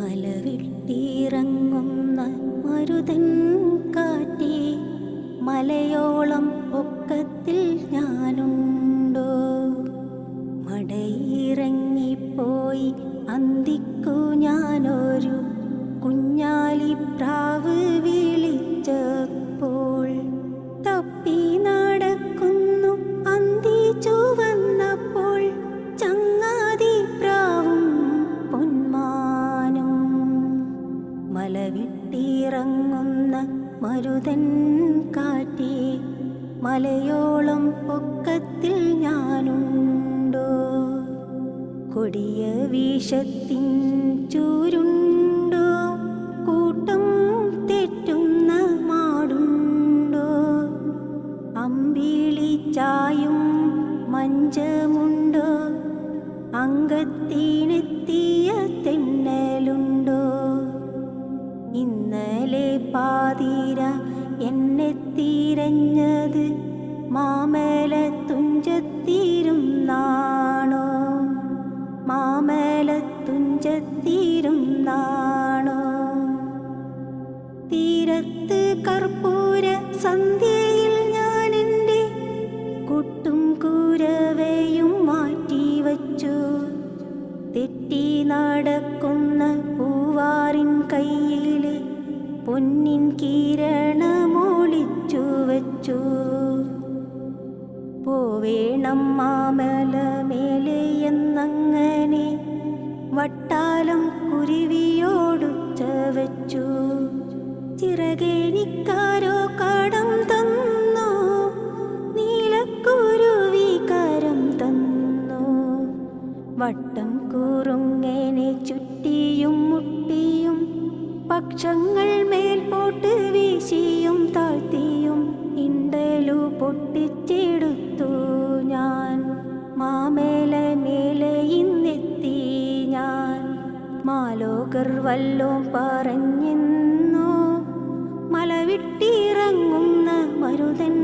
മലവിട്ടിറങ്ങുന്ന മരുതൻ കാറ്റേ, മലയോളം പൊക്കത്തിൽ ഞാനുണ്ടോ? മടയിറങ്ങിപ്പോയി അന്തിക്കു ഞാനൊരു കുഞ്ഞാലിപ്രാവ് വിളിച്ചപ്പോൾ തപ്പി നടക്കുന്നു അന്തി ചുവന്നപ്പോൾ ചങ്ങാതിപ്രാവും പൊന്മാനും. മലവിട്ടിറങ്ങുന്ന മരുതൻ കാറ്റേ, മലയോളം പൊക്കത്തിൽ ഞാനുണ്ടോ? കൊടിയ വിഷത്തിൻ ചൂരുണ്ടോ? കൂട്ടം തെറ്റുന്ന മാടുണ്ടോ? അമ്പിളി ചായും മഞ്ചമുണ്ടോ? അങ്കത്തിനെത്തിയ തെന്നലുണ്ടോ? ഇന്നലെ പാതിര എന്നെ തിരഞ്ഞത് മാമലത്തുഞ്ചത്തിരുന്നാണോ? മാമലത്തുഞ്ചത്തിരുന്നാണോ? തീരത്ത് കർപ്പൂര സന്ധ്യയിൽ ഞാൻ എൻ്റെ കുട്ടും കുരവയും മാറ്റിവച്ചു. തെറ്റി നടക്കുന്ന പൂവാറിൻ കയ്യിലെ പൊന്നിൻ കിരണമൊളിച്ചു വച്ചു. പോവേണം മാമല മേലെ എന്നങ്ങനെ വട്ടാലം കുരുവിയോടുച്ച വച്ചു. ചിറകെനിക്കാരോ കടം തന്നോ? നീലക്കുരുവി കരം തന്നോ? വട്ടം കുറുങ്ങനെ ചുറ്റിയും മുട്ടിയും പക്ഷങ്ങൾ മേൽപോട്ട് വീശിയും താഴ്ത്തിയും ഇണ്ടലു പൊട്ടിച്ചെടുത്തു ഞാൻ. മാമേല മേലെ ഇന്നെത്തി ഞാൻ. മാലോകർ വല്ലോം പറഞ്ഞെന്നോ? മലവിട്ടിറങ്ങുന്ന മരുതൻ